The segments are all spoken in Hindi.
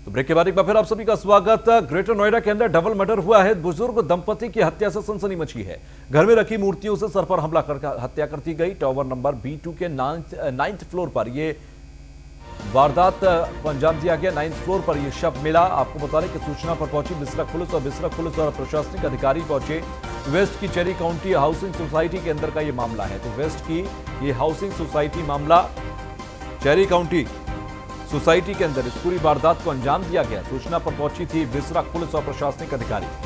तो ब्रेक के बाद एक बार फिर आप सभी का स्वागत। ग्रेटर नोएडा के अंदर डबल मर्डर हुआ है। बुजुर्ग दंपति की हत्या से सनसनी मची है। घर में रखी मूर्तियों से सर पर हमला कर हत्या कर दी गई। टावर नंबर B2 के 9th फ्लोर पर ये वारदात को अंजाम दिया गया। 9th फ्लोर पर यह शव मिला। आपको बता दें कि सूचना पर पहुंची बिसरख पुलिस और प्रशासनिक अधिकारी पहुंचे। वेस्ट की चेरी काउंटी हाउसिंग सोसाइटी के अंदर का यह मामला है। तो वेस्ट की ये हाउसिंग सोसाइटी मामला, चेरी काउंटी सोसाइटी के अंदर इस पूरी वारदात को अंजाम दिया गया। सूचना पर पहुंची थी बिसरख पुलिस और प्रशासनिक अधिकारी।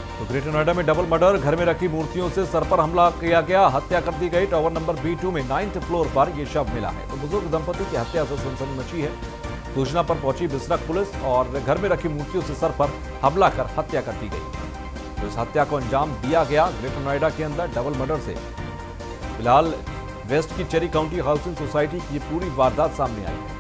तो ग्रेटर नोएडा में डबल मर्डर, घर में रखी मूर्तियों से सर पर हमला किया गया, हत्या कर दी गई। टावर नंबर B2 में 9th फ्लोर पर यह शव मिला है। तो बुजुर्ग दंपति की हत्या से सनसनी मची है। सूचना पर पहुंची बिसरख पुलिस और घर में रखी मूर्तियों से सर पर हमला कर हत्या कर दी गई। तो इस हत्या को अंजाम दिया गया ग्रेटर नोएडा के अंदर डबल मर्डर से। फिलहाल वेस्ट की चेरी काउंटी हाउसिंग सोसाइटी की पूरी वारदात सामने आई है।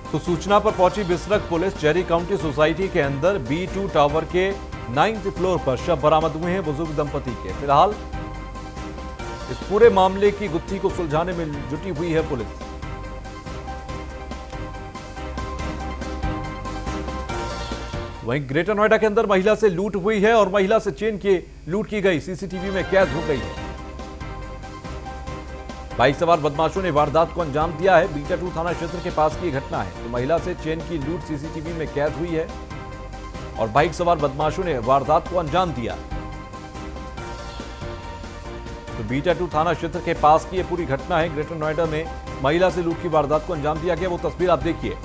तो सूचना पर पहुंची Bisrakh police. Cherry county society के अंदर B2 टावर के 9th फ्लोर पर शव बरामद हुए हैं बुजुर्ग दंपति के। फिलहाल इस पूरे मामले की गुत्थी को सुलझाने में जुटी हुई है पुलिस। वहीं ग्रेटर नोएडा के अंदर महिला से लूट हुई है और महिला से चेन की लूट की गई सीसीटीवी में कैद हो गई है। बाइक सवार बदमाशों ने वारदात को अंजाम दिया है। बीटा 2 थाना क्षेत्र के पास की घटना है। तो महिला से चेन की लूट सीसीटीवी में कैद हुई है और बाइक सवार बदमाशों ने वारदात को अंजाम दिया। तो बीटा 2 थाना क्षेत्र के पास की यह पूरी घटना है। ग्रेटर नोएडा में महिला से लूट की वारदात को अंजाम दिया गया। वो तस्वीर आप देखिए।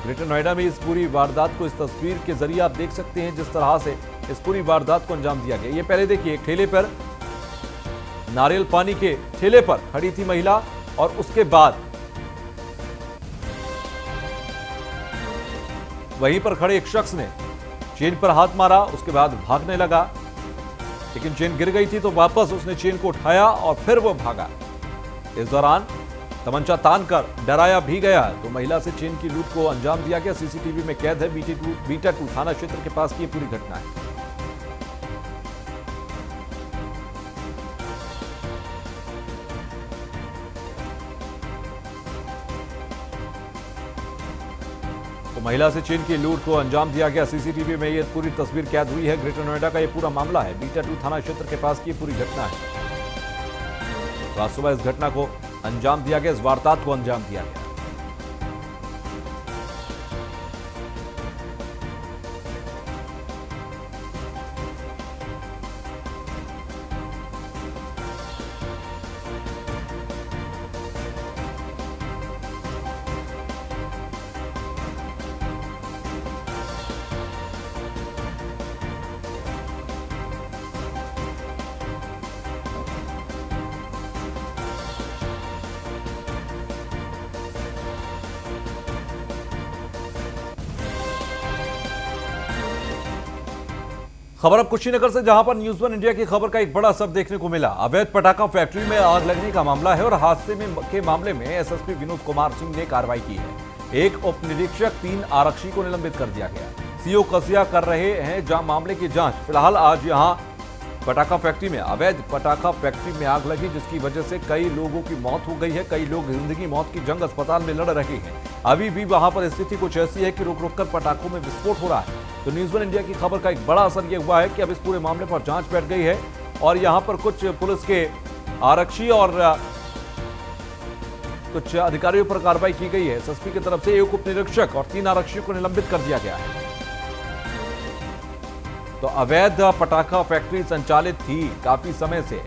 ग्रेटर नोएडा में इस पूरी वारदात को इस तस्वीर के जरिए आप देख सकते हैं जिस तरह से इस पूरी वारदात को अंजाम दिया गया। ये पहले देखिए, एक ठेले पर, नारियल पानी के ठेले पर खड़ी थी महिला और उसके बाद वहीं पर खड़े एक शख्स ने चेन पर हाथ मारा। उसके बाद भागने लगा, लेकिन चेन गिर गई थी तो वापस उसने चेन को उठाया और फिर वो भागा। इस दौरान तमंचा तानकर डराया भी गया। तो महिला से चेन की लूट को अंजाम दिया गया। सीसीटीवी में कैद है। बीटा 2 थाना क्षेत्र के पास की पूरी घटना है। तो महिला से चेन की लूट को अंजाम दिया गया। सीसीटीवी में ये पूरी तस्वीर कैद हुई है। ग्रेटर नोएडा का ये पूरा मामला है। बीटा 2 थाना क्षेत्र के पास की पूरी घटना है। तो आज सुबह इस घटना को अंजाम दिया गया, इस वारदात को अंजाम दिया गया। खबर अब कुशीनगर से, जहां पर न्यूज़ 1 इंडिया की खबर का एक बड़ा असर देखने को मिला। अवैध पटाखा फैक्ट्री में आग लगने का मामला है और हादसे के मामले में एसएसपी विनोद कुमार सिंह ने कार्रवाई की है। एक उप निरीक्षक, 3 आरक्षी को निलंबित कर दिया गया। सीओ कसिया कर रहे हैं मामले की जांच। फिलहाल आज यहां पटाखा फैक्ट्री में, अवैध पटाखा फैक्ट्री में आग लगी, जिसकी वजह से कई लोगों की मौत हो गई है। कई लोग जिंदगी मौत की जंग अस्पताल में लड़ रहे हैं। अभी भी वहां पर स्थिति कुछ ऐसी है कि रुक रुक कर पटाखों में विस्फोट हो रहा है। तो न्यूज़ 1 इंडिया की खबर का एक बड़ा असर यह हुआ है कि अब इस पूरे मामले पर जांच बैठ गई है और यहां पर कुछ पुलिस के आरक्षी और कुछ अधिकारियों पर कार्रवाई की गई है। एसएसपी की तरफ से एक उप निरीक्षक और 3 आरक्षियों को निलंबित कर दिया गया है। तो अवैध पटाखा फैक्ट्री संचालित थी काफी समय से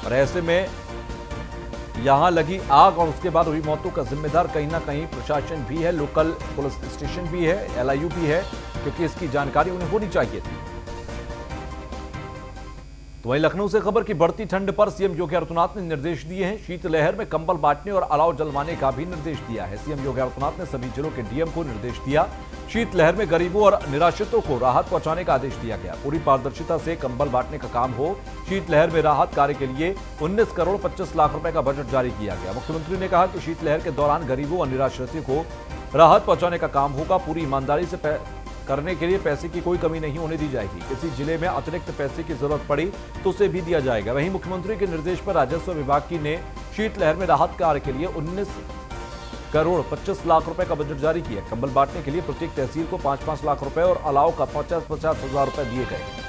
और ऐसे में यहां लगी आग और उसके बाद हुई मौतों का जिम्मेदार कहीं ना कहीं प्रशासन भी है, लोकल पुलिस स्टेशन भी है, एलआईयू भी है, क्योंकि इसकी जानकारी उन्हें होनी चाहिए थी। तो वहीं लखनऊ से खबर की बढ़ती ठंड पर सीएम योगी आदित्यनाथ ने निर्देश दिए हैं। शीतलहर में कंबल बांटने और अलाव जलवाने का भी निर्देश दिया है। सीएम योगी आदित्यनाथ ने सभी जिलों के डीएम को निर्देश दिया। शीतलहर में गरीबों और निराश्रितों को राहत पहुंचाने का आदेश दिया गया। पूरी पारदर्शिता से कंबल बांटने का काम हो। शीतलहर में राहत कार्य के लिए 19 करोड़ 25 लाख रुपए का बजट जारी किया गया। मुख्यमंत्री ने कहा कि शीतलहर के दौरान गरीबों और निराश्रितों को राहत पहुंचाने का काम होगा। पूरी ईमानदारी से करने के लिए पैसे की कोई कमी नहीं होने दी जाएगी। किसी जिले में अतिरिक्त पैसे की जरूरत पड़ी तो उसे भी दिया जाएगा। वहीं मुख्यमंत्री के निर्देश पर राजस्व विभाग की ने शीतलहर में राहत कार्य के लिए 19 करोड़ 25 लाख रुपए का बजट जारी किया। कंबल बांटने के लिए प्रत्येक तहसील को 5-5 लाख रुपए और अलाव का 50-50 हजार रुपए दिए गए।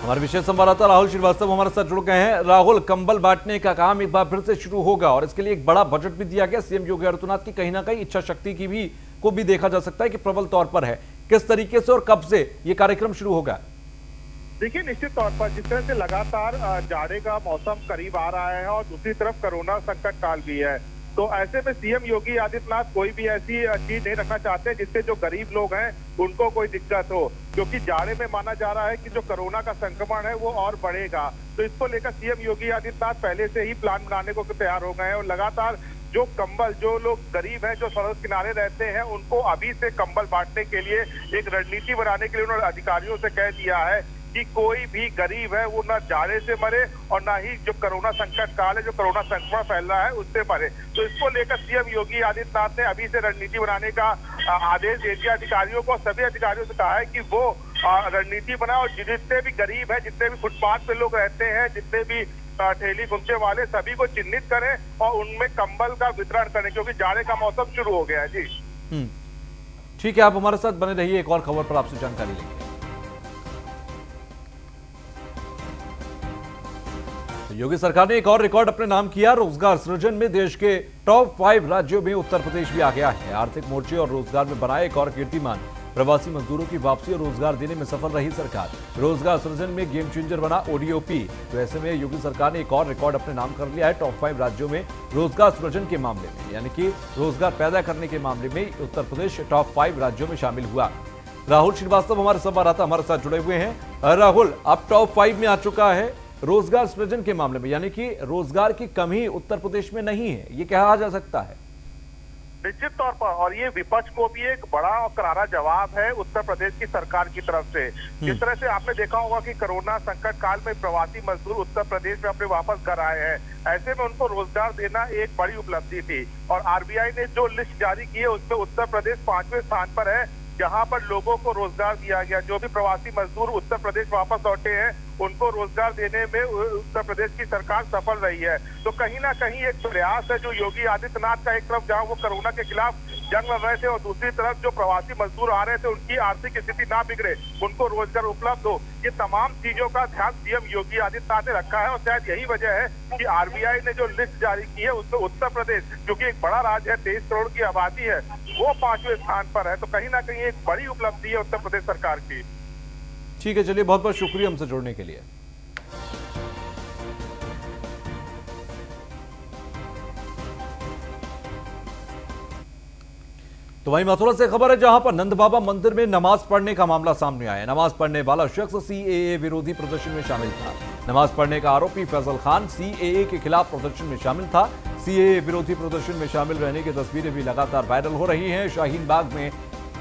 हमारे विशेष संवाददाता राहुल श्रीवास्तव हमारे साथ जुड़ गए हैं। राहुल, कंबल बांटने का काम एक बार फिर से शुरू होगा और इसके लिए एक बड़ा बजट भी दिया गया। सीएम योगी आदित्यनाथ की कहीं ना कहीं इच्छा शक्ति की भी देखा जा सकता है कि प्रबल तौर पर है। किस तरीके से और कब से ये कार्यक्रम शुरू होगा? देखिए, निश्चित तौर पर जिस तरह से लगातार जाड़े का मौसम करीब आ रहा है और दूसरी तरफ कोरोना संकट काल भी है, तो ऐसे में सीएम योगी आदित्यनाथ कोई भी ऐसी चीज नहीं रखना चाहते जिससे जो गरीब लोग हैं उनको कोई दिक्कत हो, क्योंकि जाड़े में माना जा रहा है कि जो कोरोना का संक्रमण है वो और बढ़ेगा। तो इसको लेकर सीएम योगी आदित्यनाथ पहले से ही प्लान बनाने को तैयार हो गए हैं और लगातार जो कंबल, जो लोग गरीब हैं, जो सड़क किनारे रहते हैं, उनको अभी से कंबल बांटने के लिए एक रणनीति बनाने के लिए उन्होंने अधिकारियों से कह दिया है कि कोई भी गरीब है वो ना जाड़े से मरे और ना ही जो कोरोना संकट काल है, जो कोरोना संक्रमण फैल रहा है, उससे मरे। तो इसको लेकर सीएम योगी आदित्यनाथ ने अभी से रणनीति बनाने का आदेश दे दिया अधिकारियों को। सभी अधिकारियों से कहा है कि वो रणनीति बनाए और जितने भी गरीब हैं, जितने भी फुटपाथ पे लोग रहते हैं, जितने भी ठेली घुमचे वाले, सभी को चिन्हित करें और उनमें कंबल का वितरण करें, क्योंकि जाड़े का मौसम शुरू हो गया है। जी ठीक है, आप हमारे साथ बने रहिए, एक और खबर पर आपसे जानकारी लेंगे। योगी सरकार ने एक और रिकॉर्ड अपने नाम किया। रोजगार सृजन में देश के टॉप 5 राज्यों में उत्तर प्रदेश भी आ गया है। आर्थिक मोर्चे और रोजगार में बनाए एक और कीर्तिमान। प्रवासी मजदूरों की वापसी और रोजगार देने में सफल रही सरकार। रोजगार सृजन में गेम चेंजर बना ओडीओपी। तो ऐसे में योगी सरकार ने एक और रिकॉर्ड अपने नाम कर लिया है। टॉप 5 राज्यों में रोजगार सृजन के मामले में, यानी कि रोजगार पैदा करने के मामले में उत्तर प्रदेश टॉप 5 राज्यों में शामिल हुआ। राहुल श्रीवास्तव हमारे संवाददाता हमारे साथ जुड़े हुए हैं। राहुल, अब टॉप 5 में आ चुका है रोजगार सृजन के मामले में, यानी कि रोजगार की कमी उत्तर प्रदेश में नहीं है, ये कहा जा सकता है? निश्चित तौर पर, और ये विपक्ष को भी एक बड़ा और करारा जवाब है उत्तर प्रदेश की सरकार की तरफ से। जिस तरह से आपने देखा होगा कि कोरोना संकट काल में प्रवासी मजदूर उत्तर प्रदेश में अपने वापस घर आए हैं, ऐसे में उनको रोजगार देना एक बड़ी उपलब्धि थी। और आरबीआई ने जो लिस्ट जारी की है उसमें उत्तर प्रदेश 5वें स्थान पर है, जहां पर लोगों को रोजगार दिया गया। जो भी प्रवासी मजदूर उत्तर प्रदेश वापस लौटे हैं उनको रोजगार देने में उत्तर प्रदेश की सरकार सफल रही है। तो कहीं ना कहीं एक प्रयास है जो योगी आदित्यनाथ का, एक तरफ जहां वो कोरोना के खिलाफ जंग लड़ रहे थे और दूसरी तरफ जो प्रवासी मजदूर आ रहे थे उनकी आर्थिक स्थिति ना बिगड़े, उनको रोजगार उपलब्ध हो, ये तमाम चीजों का ध्यान सीएम योगी आदित्यनाथ ने रखा है। और शायद यही वजह है कि आरबीआई ने जो लिस्ट जारी की है उसमें उत्तर प्रदेश, जो कि एक बड़ा राज्य है, 23 करोड़ की आबादी है, वो 5वें स्थान पर है। तो कहीं ना कहीं एक बड़ी उपलब्धि है उत्तर प्रदेश सरकार की। ठीक है, चलिए, बहुत बहुत शुक्रिया हमसे जुड़ने के लिए। तो वहीं मथुरा से खबर है, जहां पर नंद बाबा मंदिर में नमाज पढ़ने का मामला सामने आया। नमाज पढ़ने वाला शख्स सीएए विरोधी प्रदर्शन में शामिल था। नमाज पढ़ने का आरोपी फैसल खान सीएए के खिलाफ प्रदर्शन में शामिल था। सीएए विरोधी प्रदर्शन में शामिल रहने की तस्वीरें भी लगातार वायरल हो रही हैं। शाहीन बाग में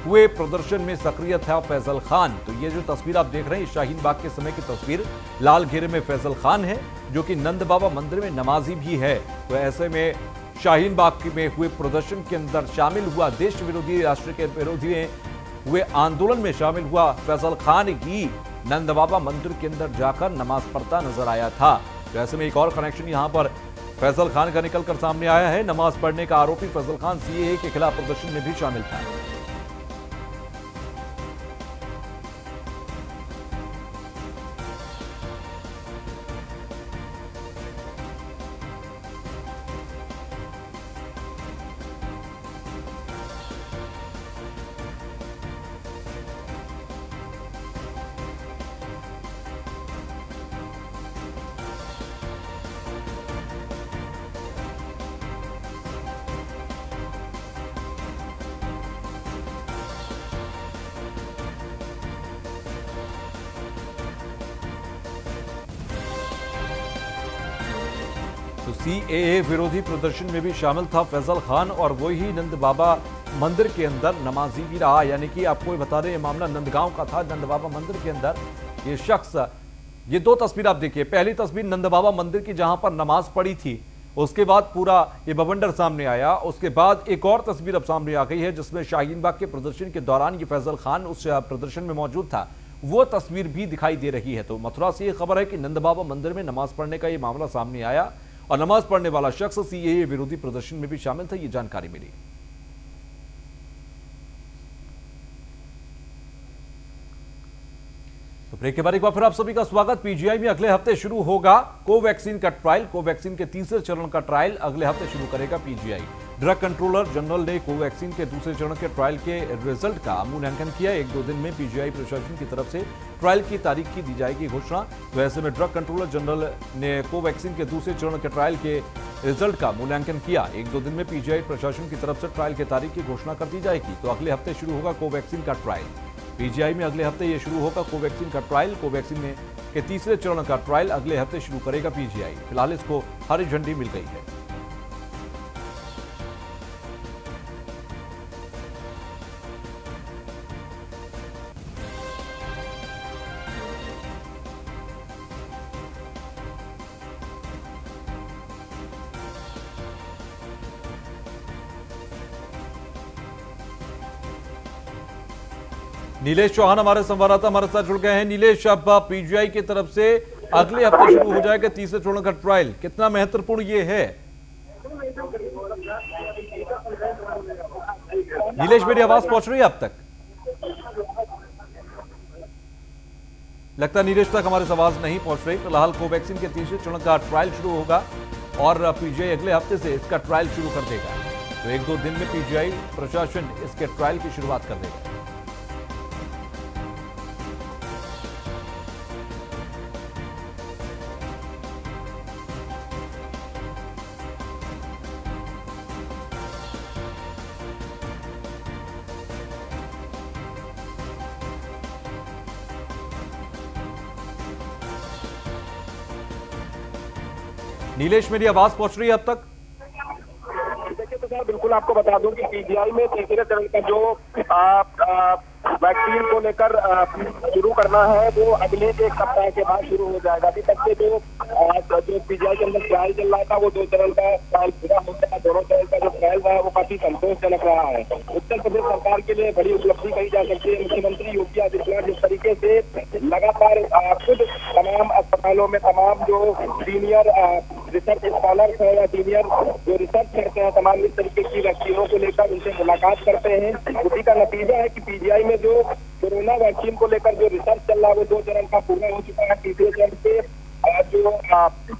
हुए प्रदर्शन में सक्रिय था फैसल खान। तो ये जो तस्वीर आप देख रहे हैं, शाहीन बाग के समय की तस्वीर। लाल घेरे में फैसल खान है, जो कि नंद बाबा मंदिर में नमाजी भी है। तो ऐसे में शाहीन बाग में हुए प्रदर्शन के अंदर शामिल हुआ देश विरोधी, राष्ट्र के विरोधी हुए आंदोलन में शामिल हुआ फैसल खान ही नंद बाबा मंदिर के अंदर जाकर नमाज पढ़ता नजर आया था। तो ऐसे में एक और कनेक्शन यहां पर फैसल खान का निकलकर सामने आया है। नमाज पढ़ने का आरोपी फैसल खान सीएए के खिलाफ प्रदर्शन में भी शामिल था। तो सीएए विरोधी प्रदर्शन में भी शामिल था फैजल खान और वही नंद बाबा मंदिर के अंदर नमाजी भी रहा। यानी कि आपको बता दें, ये मामला नंदगांव का था। नंद बाबा मंदिर के अंदर ये शख्स, ये दो तस्वीर आप देखिए। पहली तस्वीर नंद बाबा मंदिर की जहां पर नमाज पढ़ी थी, उसके बाद पूरा ये बवंडर सामने आया। उसके बाद एक और तस्वीर अब सामने आ गई है जिसमें शाहीन बाग के प्रदर्शन के दौरान ये फैजल खान उस प्रदर्शन में मौजूद था, वो तस्वीर भी दिखाई दे रही है। तो मथुरा से ये खबर है कि नंद बाबा मंदिर में नमाज पढ़ने का ये मामला सामने आया और नमाज पढ़ने वाला शख्स सीएए विरोधी प्रदर्शन में भी शामिल था, ये जानकारी मिली। तो ब्रेक के बाद एक बार फिर आप सभी का स्वागत। पीजीआई में अगले हफ्ते शुरू होगा कोवैक्सीन का ट्रायल। कोवैक्सीन के तीसरे चरण का ट्रायल अगले हफ्ते शुरू करेगा पीजीआई। ड्रग कंट्रोलर जनरल ने कोवैक्सीन के दूसरे चरण के ट्रायल के रिजल्ट का मूल्यांकन किया। 1-2 दिन में पीजीआई प्रशासन की तरफ से ट्रायल की तारीख की दी जाएगी घोषणा। तो ऐसे में ड्रग कंट्रोलर जनरल ने कोवैक्सीन के दूसरे चरण के ट्रायल के रिजल्ट का मूल्यांकन किया। 1-2 दिन में पीजीआई प्रशासन की तरफ से ट्रायल की तारीख की घोषणा कर दी जाएगी। तो अगले हफ्ते शुरू होगा कोवैक्सीन का ट्रायल। पीजीआई में अगले हफ्ते ये शुरू होगा कोवैक्सीन का ट्रायल। कोवैक्सीन में के तीसरे चरण का ट्रायल अगले हफ्ते शुरू करेगा पीजीआई। फिलहाल इसको हरी झंडी मिल गई है। नीलेश चौहान हमारे संवाददाता हमारे साथ जुड़ गए हैं। नीलेश, अब पीजीआई की तरफ से अगले हफ्ते शुरू हो जाएगा तीसरे चरण का ट्रायल, कितना महत्वपूर्ण ये है? नीलेश, मेरी आवाज पहुंच रही है अब तक? लगता है नीलेश तक हमारी आवाज नहीं पहुंच रही। फिलहाल कोवैक्सीन के तीसरे चरण का ट्रायल शुरू होगा और पीजीआई अगले हफ्ते से इसका ट्रायल शुरू कर देगा। तो 1-2 दिन में पीजीआई प्रशासन इसके ट्रायल की शुरुआत कर देगा। नीलेश, मेरी आवाज पहुंच रही है अब तक? देखिए तो सर, बिल्कुल आपको बता दूं कि पीजीआई में तीसरे चरण का जो वैक्सीन को लेकर शुरू करना है वो अगले एक सप्ताह के बाद शुरू हो जाएगा। अभी तक के जो पीजीआई के अंदर ट्रायल चल रहा था वो 2 चरण का ट्रायल पूरा हो गया। दोनों चरण का जो ट्रायल रहा है वो काफी संतोषजनक रहा है। उत्तर प्रदेश सरकार के लिए बड़ी उपलब्धि कही जा सकती है। मुख्यमंत्री योगी आदित्यनाथ जिस तरीके से लगातार खुद तमाम अस्पतालों में तमाम जो सीनियर रिसर्च स्कॉलर्स है या सीनियर जो रिसर्च करते हैं तमाम इस तरीके की वैक्सीनों को लेकर उनसे मुलाकात करते हैं, उसी का नतीजा है कि पीजीआई में जो कोरोना वैक्सीन को लेकर जो रिसर्च चल रहा है वो 2 चरण का पूरा हो चुका है। तीसरे चरण पे जो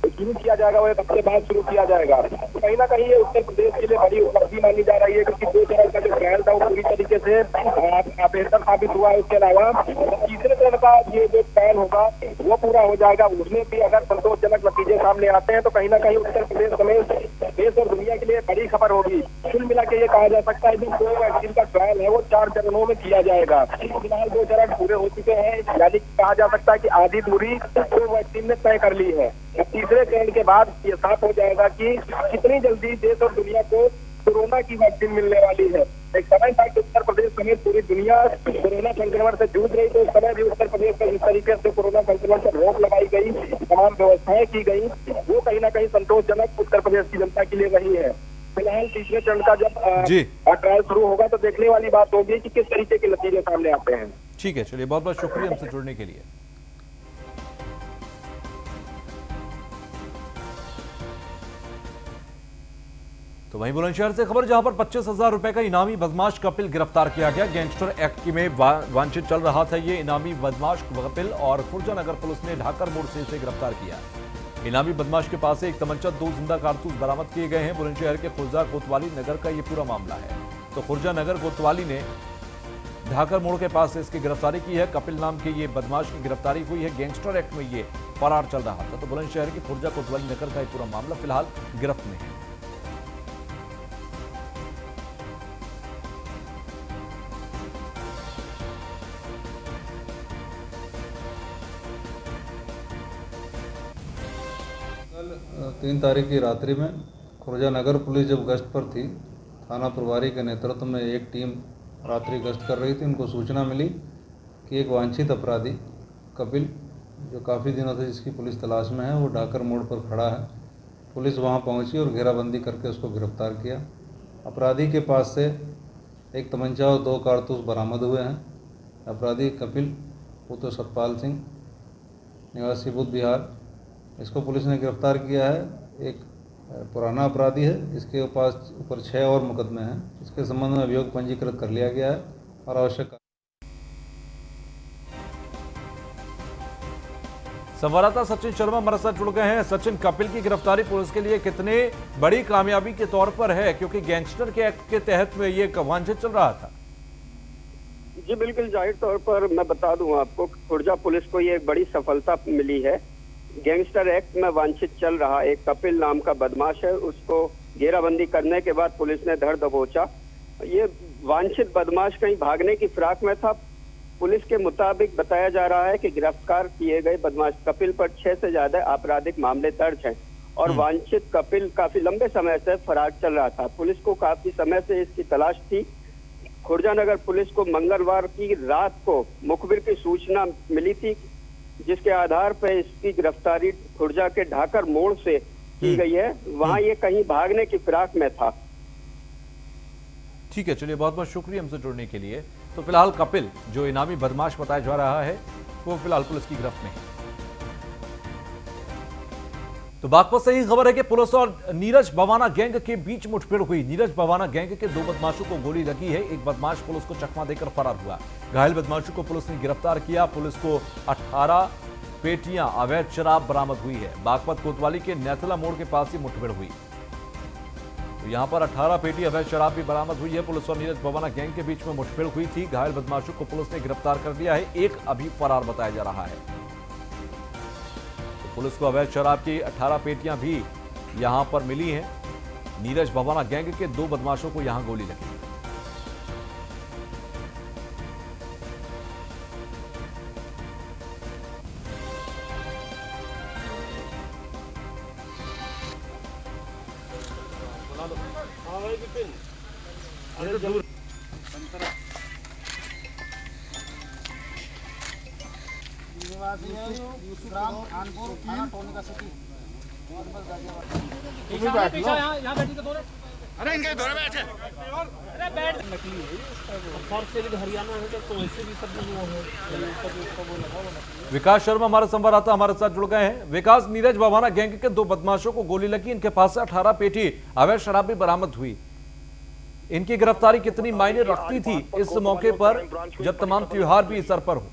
शुरू किया जाएगा वो 1 हफ्ते बाद शुरू किया जाएगा। तो कहीं ना कहीं ये उत्तर प्रदेश के लिए बड़ी उपलब्धि मानी जा रही है क्योंकि 2 चरण का जो ट्रायल था वो पूरी तरीके से बेहतर साबित हुआ है। उसके अलावा तीसरे चरण का ये जो ट्रायल होगा वो पूरा हो जाएगा, उसमें भी अगर संतोषजनक नतीजे सामने आते हैं तो कहीं ना कहीं उत्तर प्रदेश समेत देश और दुनिया के लिए बड़ी खबर होगी। कुल मिला के ये कहा जा सकता है जो कोवैक्सीन का ट्रायल है वो 4 चरणों में किया जाएगा। फिलहाल 2 चरण पूरे हो चुके हैं, यानी कहा जा सकता है कि आधी दूरी कोवैक्सीन ने तय कर ली है। तीसरे चरण के बाद ये साफ हो जाएगा कि कितनी जल्दी देश और दुनिया को कोरोना की वैक्सीन मिलने वाली है। एक समय था कि उत्तर प्रदेश समेत पूरी दुनिया कोरोना संक्रमण से जूझ रही, तो उस समय भी उत्तर प्रदेश में जिस तरीके से कोरोना संक्रमण पर रोक लगाई गई, तमाम व्यवस्थाएं की गई, वो कहीं ना कहीं संतोषजनक उत्तर प्रदेश की जनता के लिए रही है। फिलहाल तीसरे चरण का जब ट्रायल शुरू होगा तो देखने वाली बात होगी कि किस तरीके के नतीजे सामने आते हैं। ठीक है, चलिए, बहुत बहुत शुक्रिया हमसे जुड़ने के लिए। तो वहीं बुलंदशहर से खबर, जहां पर 25,000 रुपए का इनामी बदमाश कपिल गिरफ्तार किया गया। गैंगस्टर एक्ट में वांछित चल रहा था ये इनामी बदमाश कपिल और खुर्जा नगर पुलिस ने ढाकर मोड़ से इसे गिरफ्तार किया। इनामी बदमाश के पास से एक तमंचा, 2 जिंदा कारतूस बरामद किए गए हैं। बुलंदशहर के खुर्जा कोतवाली नगर का ये पूरा मामला है। तो खुर्जा नगर कोतवाली ने ढाकर मोड़ के पास से इसकी गिरफ्तारी की है। कपिल नाम के ये बदमाश की गिरफ्तारी हुई है। गैंगस्टर एक्ट में ये फरार चल रहा था। तो बुलंदशहर की खुर्जा कोतवाली नगर का ये पूरा मामला फिलहाल गिरफ्त में है। 3 तारीख की रात्रि में खुर्जा नगर पुलिस जब गश्त पर थी, थाना प्रभारी के नेतृत्व में एक टीम रात्रि गश्त कर रही थी। उनको सूचना मिली कि एक वांछित अपराधी कपिल, जो काफ़ी दिनों से जिसकी पुलिस तलाश में है, वो ढाकर मोड़ पर खड़ा है। पुलिस वहां पहुंची और घेराबंदी करके उसको गिरफ्तार किया। अपराधी के पास से एक तमंचा और 2 कारतूस बरामद हुए हैं। अपराधी कपिल पुत्र सतपाल सिंह, निवासी बुद्ध विहार, इसको पुलिस ने गिरफ्तार किया है। एक पुराना अपराधी है, इसके पास ऊपर 6 और मुकदमे हैं। इसके संबंध में अभियोग पंजीकृत कर लिया गया है और आवश्यक। संवाददाता सचिन शर्मा हमारे साथ जुड़ गए हैं। सचिन, कपिल की गिरफ्तारी पुलिस के लिए कितने बड़ी कामयाबी के तौर पर है, क्योंकि गैंगस्टर के एक्ट के तहत में ये वांछित चल रहा था? जी बिल्कुल, जाहिर तौर पर मैं बता दूं आपको, खुर्जा पुलिस को ये एक बड़ी सफलता मिली है। गैंगस्टर एक्ट में वांछित चल रहा एक कपिल नाम का बदमाश है, उसको घेराबंदी करने के बाद पुलिस ने धर दबोचा। ये वांछित बदमाश कहीं भागने की फिराक में था। पुलिस के मुताबिक बताया जा रहा है कि गिरफ्तार किए गए बदमाश कपिल पर 6 से ज्यादा आपराधिक मामले दर्ज हैं और वांछित कपिल काफी लंबे समय से फरार चल रहा था। पुलिस को काफी समय से इसकी तलाश थी। खुर्जा नगर पुलिस को मंगलवार की रात को मुखबिर की सूचना मिली थी, जिसके आधार पर इसकी गिरफ्तारी खुर्जा के ढाकर मोड़ से की गई है। वहां ये कहीं भागने की फिराक में था। ठीक है, चलिए, बहुत बहुत शुक्रिया हमसे जुड़ने के लिए। तो फिलहाल कपिल, जो इनामी बदमाश बताया जा रहा है, वो फिलहाल पुलिस की गिरफ्त में है। तो बागपत से ही खबर है कि पुलिस और नीरज बवाना गैंग के बीच मुठभेड़ हुई। नीरज बवाना गैंग के 2 बदमाशों को गोली लगी है। एक बदमाश पुलिस को चकमा देकर फरार हुआ। घायल बदमाशों को पुलिस ने गिरफ्तार किया। पुलिस को 18 पेटियां अवैध शराब बरामद हुई है। बागपत कोतवाली के नैथला मोड़ के पास ही मुठभेड़ हुई। तो यहां पर 18 पेटी अवैध शराब भी बरामद हुई है। पुलिस और नीरज बवाना गैंग के बीच में मुठभेड़ हुई थी। घायल बदमाशों को पुलिस ने गिरफ्तार कर लिया है। एक अभी फरार बताया जा रहा है। तो पुलिस को अवैध शराब की 18 पेटियां भी यहां पर मिली हैं। नीरज बवाना गैंग के 2 बदमाशों को यहां गोली लगी। अरे इनके दौरे बैठे हरियाणा है तो वैसे भी सब विकास शर्मा हमारे संवाददाता हमारे साथ जुड़ गए हैं। विकास, नीरज बवाना गैंग के 2 बदमाशों को गोली लगी। इनके पास से 18 पेटी अवैध शराब भी बरामद हुई। इनकी गिरफ्तारी कितनी मायने रखती थी इस मौके पर, जब तमाम त्योहार भी सर पर हो?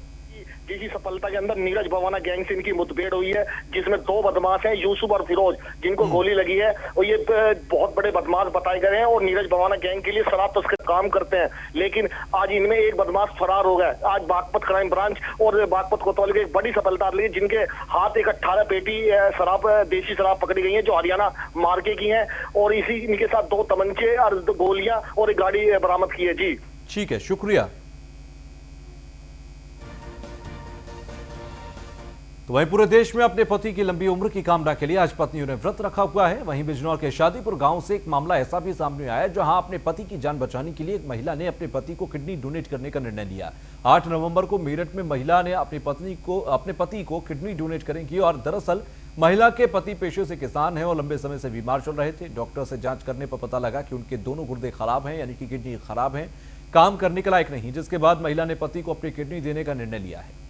इसी सफलता के अंदर नीरज बवाना गैंग से इनकी मुठभेड़ हुई है, जिसमें 2 बदमाश हैं, यूसुफ और फिरोज, जिनको गोली लगी है। और ये बहुत बड़े बदमाश बताए गए हैं और नीरज बवाना गैंग के लिए शराब तस्कर काम करते हैं। लेकिन आज इनमें एक बदमाश फरार हो गया। आज बागपत क्राइम ब्रांच और बागपत कोतवाली की एक बड़ी सफलता रही, जिनके हाथ एक 18 पेटी शराब, देशी शराब पकड़ी गई है, जो हरियाणा मार्के की है। और इसी इनके साथ 2 तमंचे और 2 गोलियां और एक गाड़ी बरामद की है। जी ठीक है, शुक्रिया। तो वहीं पूरे देश में अपने पति की लंबी उम्र की कामना के लिए आज पत्नियों ने व्रत रखा हुआ है। वहीं बिजनौर के शादीपुर गांव से एक मामला ऐसा भी सामने आया, जहां अपने पति की जान बचाने के लिए एक महिला ने अपने पति को किडनी डोनेट करने का निर्णय लिया। 8 नवंबर को मेरठ में महिला ने अपने पति को किडनी डोनेट करेंगी। और दरअसल महिला के पति पेशे से किसान है और लंबे समय से बीमार चल रहे थे। डॉक्टर से जांच करने पर पता लगा कि उनके दोनों गुर्दे खराब हैं, यानी कि किडनी खराब है, काम करने के लायक नहीं, जिसके बाद महिला ने पति को अपनी किडनी देने का निर्णय लिया है।